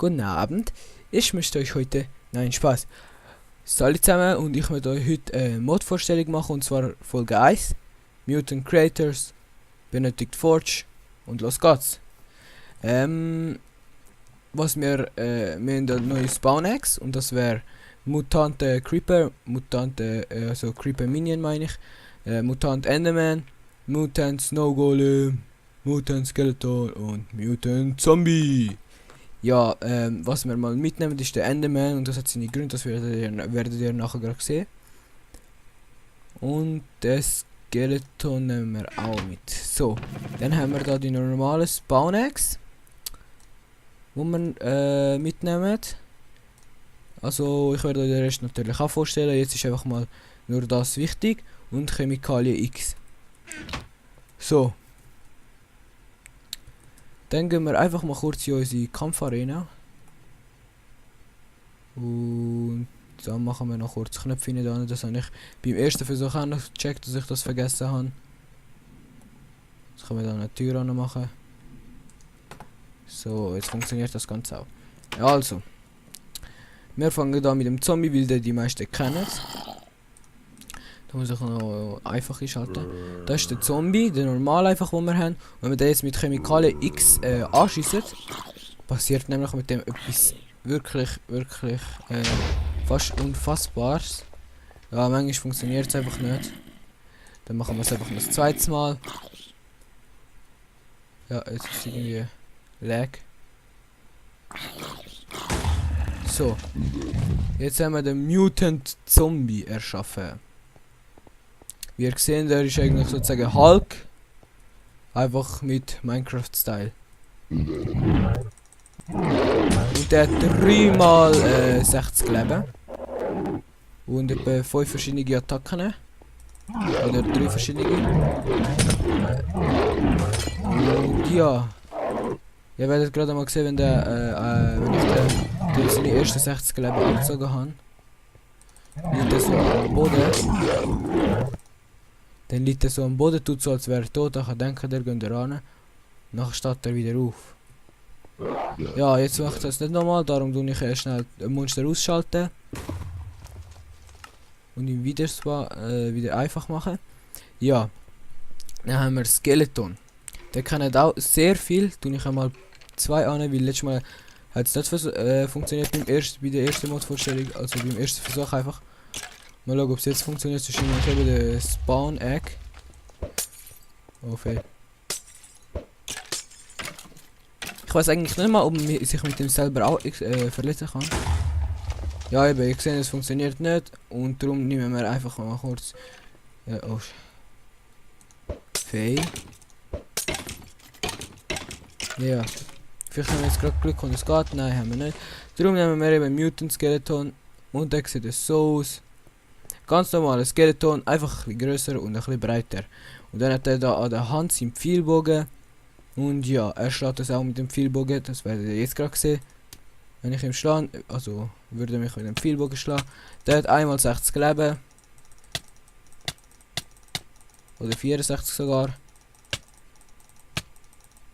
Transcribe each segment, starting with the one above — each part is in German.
Guten Abend, ich möchte euch heute, nein Spaß, salut zusammen und ich möchte euch heute eine Mod-Vorstellung machen und zwar Folge 1, Mutant Creators, benötigt Forge und los geht's. Was wir haben ein neues Spawn-Axe und das wäre Mutante Creeper, also Creeper Minion meine ich, Mutant Enderman, Mutant Snow Golem, Mutant Skeleton und Mutant Zombie. Ja, was wir mal mitnehmen ist der Enderman und das hat seine Gründe, das werdet ihr nachher gerade sehen. Und das Skeleton nehmen wir auch mit. So, dann haben wir da die normale Spawn-Axe, wo wir mitnehmen. Also ich werde euch den Rest natürlich auch vorstellen, jetzt ist einfach mal nur das wichtig und Chemikalien X. So. Dann gehen wir einfach mal kurz in unsere Kampfarena. Und dann machen wir noch kurz Knöpfe rein. Das habe ich beim ersten Versuch auch noch gecheckt, dass ich das vergessen habe. Jetzt können wir dann eine Tür machen. So, jetzt funktioniert das Ganze auch. Also, wir fangen da mit dem Zombie, weil die meisten kennen. Da muss ich noch einfach einschalten. Das ist der Zombie, der normal einfach, den wir haben. Und wenn wir den jetzt mit Chemikalien X anschiessen, passiert nämlich mit dem etwas wirklich fast Unfassbares. Ja, manchmal funktioniert es einfach nicht. Dann machen wir es einfach noch das zweite Mal. Ja, jetzt ist irgendwie Lag. So. Jetzt haben wir den Mutant Zombie erschaffen. Wie ihr seht, der ist eigentlich sozusagen Hulk. Einfach mit Minecraft-Style. Und der hat 3 mal 60 Leben. Und etwa 5 verschiedene Attacken. Oder 3 verschiedene. Und ja. Ihr werdet gerade mal sehen, wenn wenn ich seine ersten 60 Leben abgezogen habe. Liegt er so am Boden. Dann liegt er so am Boden, tut so als wäre er tot, dann denken der geht ran. Nachher steht er wieder auf. Ja, jetzt mache ich das nicht nochmal, darum tue ich schnell ein Monster ausschalten. Und ihn wieder einfach machen. Ja. Dann haben wir Skeleton. Der kann auch sehr viel, tue ich einmal 2 an, weil letztes Mal hat es nicht funktioniert bei der ersten Mod-Vorstellung, also beim ersten Versuch einfach. Mal schauen, ob es jetzt funktioniert, sonst nehme ich eben den Spawn-Egg. Oh, fail. Ich weiß eigentlich nicht mal, ob man sich mit dem selber auch verletzen kann. Ja, eben, ich sehe, es funktioniert nicht und darum nehmen wir einfach mal kurz. Oh. Fail. Ja. Vielleicht haben wir jetzt gerade Glück und es geht. Nein, haben wir nicht. Darum nehmen wir eben Mutant Skeleton und der sieht so aus. Ganz normales Skeleton, einfach ein bisschen grösser und ein bisschen breiter. Und dann hat er da an der Hand seinen Pfeilbogen. Und ja, er schlägt das auch mit dem Pfeilbogen, das werdet ihr jetzt gerade sehen. Wenn ich ihm schlage, also würde er mich mit dem Pfeilbogen schlagen. Der hat einmal 60 Leben. Oder 64 sogar.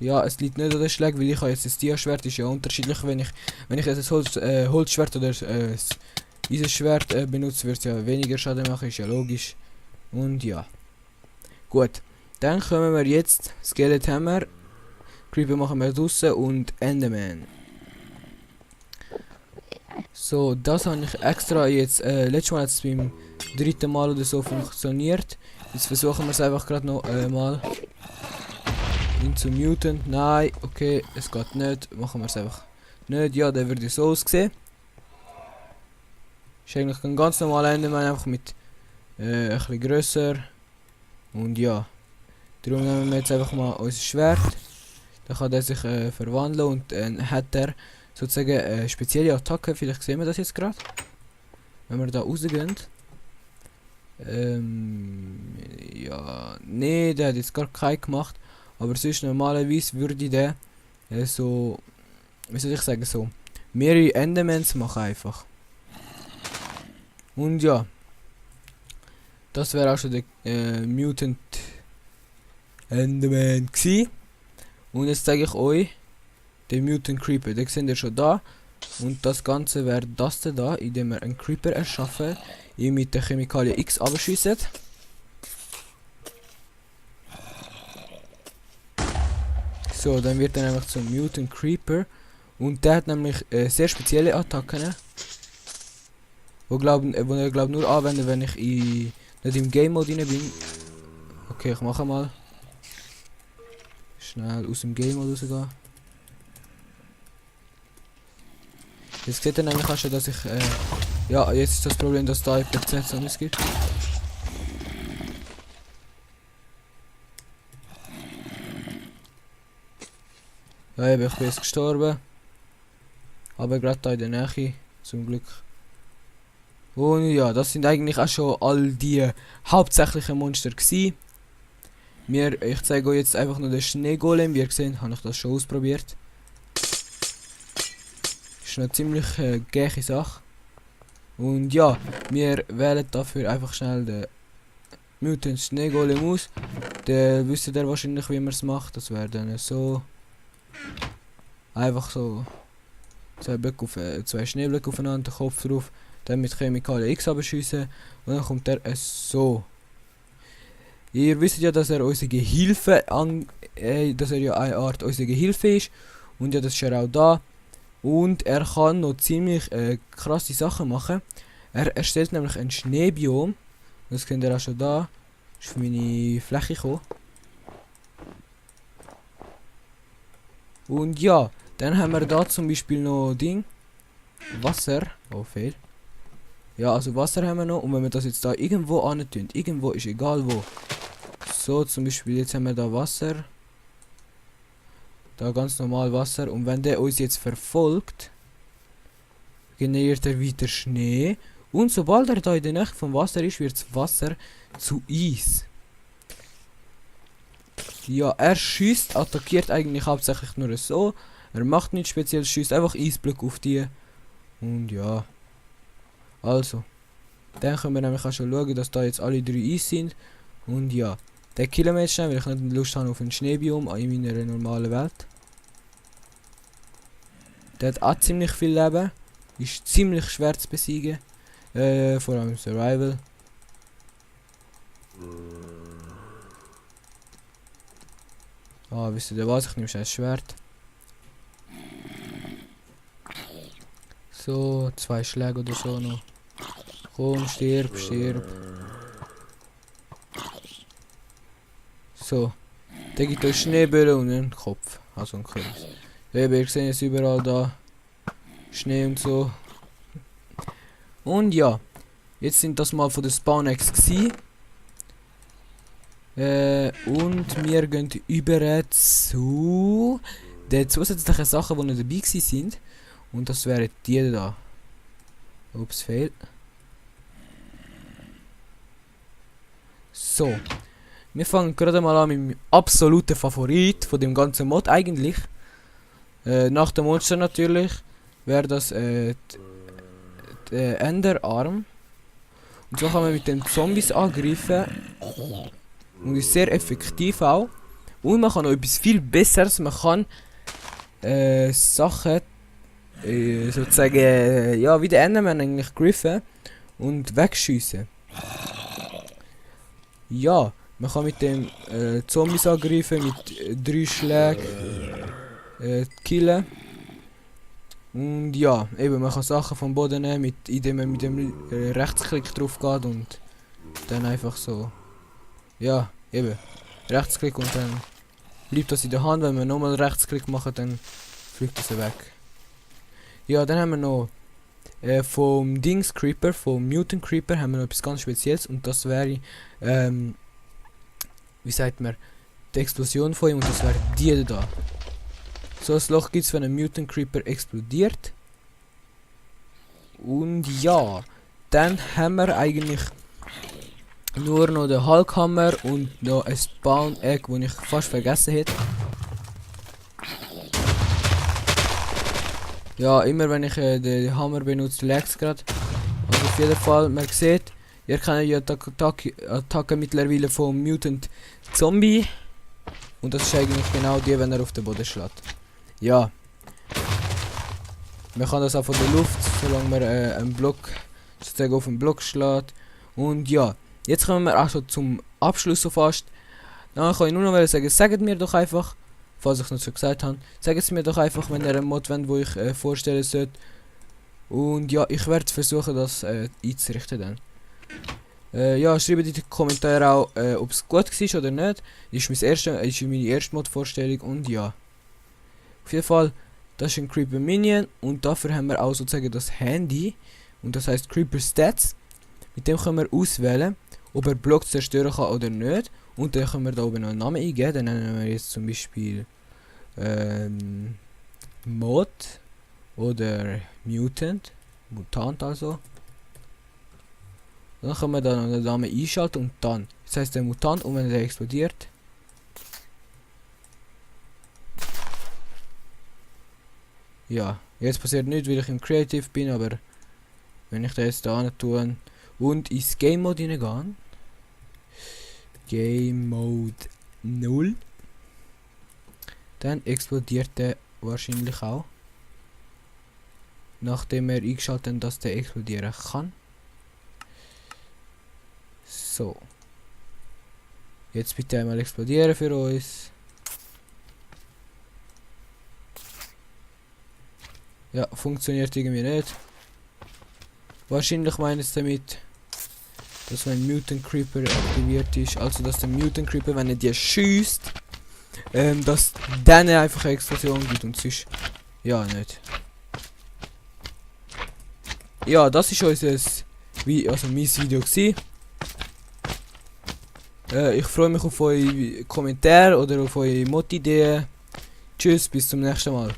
Ja, es liegt nicht an den Schlägen, weil ich habe jetzt das Dia-Schwert, ist ja unterschiedlich, wenn ich jetzt ein Holzschwert oder dieses Schwert benutze, wird es ja weniger Schaden machen, ist ja logisch. Und ja. Gut, dann kommen wir jetzt Skeleton Hammer, Creeper machen wir draussen und Enderman. So, das habe ich extra jetzt, letztes Mal hat es beim 3. Mal oder so funktioniert. Jetzt versuchen wir es einfach gerade noch mal. Into Mutant, nein, okay, es geht nicht, machen wir es einfach nicht, ja, der würde so aussehen. Ist eigentlich ein ganz normaler Enderman, einfach mit ein bisschen grösser. Und ja, darum nehmen wir jetzt einfach mal unser Schwert. Dann kann er sich verwandeln und dann hat er sozusagen eine spezielle Attacke, vielleicht sehen wir das jetzt gerade. Wenn wir da rausgehen. Ja, nee, der hat jetzt gar keinen gemacht. Aber sonst normalerweise würde der so, wie soll ich sagen, so mehrere Endermans machen einfach. Und ja, das wäre auch schon der Mutant Enderman gewesen. Und jetzt zeige ich euch den Mutant Creeper. Den seht ihr schon da. Und das Ganze wäre das da, indem wir einen Creeper erschaffen, ihn mit der Chemikalie X abschiessen. So, dann wird er einfach zum Mutant Creeper. Und der hat nämlich sehr spezielle Attacken. Wo er glaub nur anwenden, wenn ich nicht im Game Mode rein bin. Okay, ich mache mal. Schnell aus dem Game Mode rausgehen. Jetzt seht ihr nämlich auch schon, dass ich ja, jetzt ist das Problem, dass da PC Zombies gibt. Ja, ich bin jetzt gestorben. Aber gerade da in der Nähe, zum Glück. Und ja, das sind eigentlich auch schon all die hauptsächlichen Monster gewesen. Ich zeige euch jetzt einfach nur den Schneegolem. Wie ihr seht, habe ich das schon ausprobiert. Ist eine ziemlich gäche Sache. Und ja, wir wählen dafür einfach schnell den Mutant Schneegolem aus. Der wisst ihr wahrscheinlich, wie man es macht. Das wäre dann so. Einfach so. Zwei Schneeblöcke aufeinander, Kopf drauf. Dann mit Chemikalie X abschiessen. Und dann kommt er so. Ihr wisst ja, dass er unsere Gehilfe dass er ja eine Art unsere Gehilfe ist. Und ja, das ist er auch da. Und er kann noch ziemlich krasse Sachen machen. Er erstellt nämlich ein Schneebiom. Das kennt ihr auch schon da. Ist für meine Fläche gekommen. Und ja, dann haben wir da zum Beispiel noch Ding. Wasser. Oh, fehl. Ja, also Wasser haben wir noch. Und wenn wir das jetzt da irgendwo antun, irgendwo ist egal wo. So, zum Beispiel jetzt haben wir da Wasser. Da ganz normal Wasser. Und wenn der uns jetzt verfolgt, generiert er wieder Schnee. Und sobald er da in der Nähe vom Wasser ist, wird das Wasser zu Eis. Ja, er schießt, attackiert eigentlich hauptsächlich nur so. Er macht nichts Spezielles, schießt einfach Eisblöcke auf die. Und ja. Also. Dann können wir nämlich auch schon schauen, dass da jetzt alle 3 Eis sind. Und ja. Den killen wir jetzt schnell, weil ich nicht Lust habe auf ein Schneebiom in meiner normalen Welt. Der hat auch ziemlich viel Leben. Ist ziemlich schwer zu besiegen. Vor allem Survival. Ah, wisst ihr was? Ich nehme schnell das Schwert. So, 2 Schläge oder so noch. Komm, stirb, stirb. So. Der gibt euch Schneebälle und einen Kopf. Also einen Kürbis. Ihr seht jetzt überall da Schnee und so. Und ja. Jetzt sind das mal von den Spawnex gewesen. Und wir gehen über zu den zusätzlichen Sachen, die noch dabei sind. Und das wären die da. Ups, fehl. So. Wir fangen gerade mal an mit meinem absoluten Favorit von dem ganzen Mod eigentlich. Nach dem Monster natürlich wäre das der Enderarm. Und so kann man mit den Zombies angreifen. Und ist sehr effektiv auch. Und man kann noch etwas viel Besseres. Man kann Sachen sozusagen ja, wie der Enderman eigentlich griffen und wegschiessen. Ja, man kann mit dem Zombies angreifen mit 3 Schlägen killen. Und ja, eben man kann Sachen vom Boden nehmen, indem man mit dem Rechtsklick drauf geht und dann einfach so. Ja, eben. Rechtsklick und dann bleibt das in der Hand. Wenn wir nochmal Rechtsklick machen, dann fliegt das weg. Ja, dann haben wir noch vom Dings Creeper, vom Mutant Creeper, haben wir noch etwas ganz Spezielles. Und das wäre, wie sagt man, die Explosion von ihm. Und das wäre die da. So ein Loch gibt es, wenn ein Mutant Creeper explodiert. Und ja, dann haben wir eigentlich nur noch den Hulkhammer und noch ein Spawn Egg, das ich fast vergessen hätte. Ja, immer wenn ich den Hammer benutze, laggt es gerade. Also auf jeden Fall, man sieht, ihr kennt ja die Attacke mittlerweile vom Mutant Zombie. Und das ist eigentlich genau die, wenn er auf den Boden schlägt. Ja. Man kann das auch von der Luft, solange man einen Block sozusagen auf den Block schlägt. Und ja, jetzt kommen wir auch schon zum Abschluss so fast. Dann kann ich nur noch sagen, sagt mir doch einfach, falls ich noch so gesagt habe, sagt es mir doch einfach, wenn ihr einen Mod wollt, wo ich vorstellen sollte. Und ja, ich werde versuchen, das einzurichten dann. Ja, schreibt in die Kommentare auch, ob es gut war oder nicht. Ist meine erste Mod-Vorstellung und ja. Auf jeden Fall, das ist ein Creeper Minion und dafür haben wir auch sozusagen das Handy. Und das heißt Creeper Stats. Mit dem können wir auswählen, ob er Blocks zerstören kann oder nicht. Und dann können wir da oben noch einen Namen eingeben. Dann nennen wir jetzt zum Beispiel Mod oder Mutant. Mutant also. Dann können wir da noch den Namen einschalten und dann. Das heißt der Mutant und wenn der explodiert. Ja, jetzt passiert nichts, weil ich im Creative bin, aber wenn ich da jetzt da tue und ins Game Mode hineingehen. Game Mode 0. Dann explodiert der wahrscheinlich auch. Nachdem er eingeschaltet hat, dass der explodieren kann. So. Jetzt bitte einmal explodieren für uns. Ja, funktioniert irgendwie nicht. Wahrscheinlich meint es damit, dass wenn Mutant Creeper aktiviert ist, also dass der Mutant Creeper, wenn er die schießt, dass dann einfach eine Explosion gibt und sonst ja nicht. Ja, das ist unser mein Video gewesen. Ich freue mich auf eure Kommentare oder auf eure Mod-Ideen. Tschüss, bis zum nächsten Mal.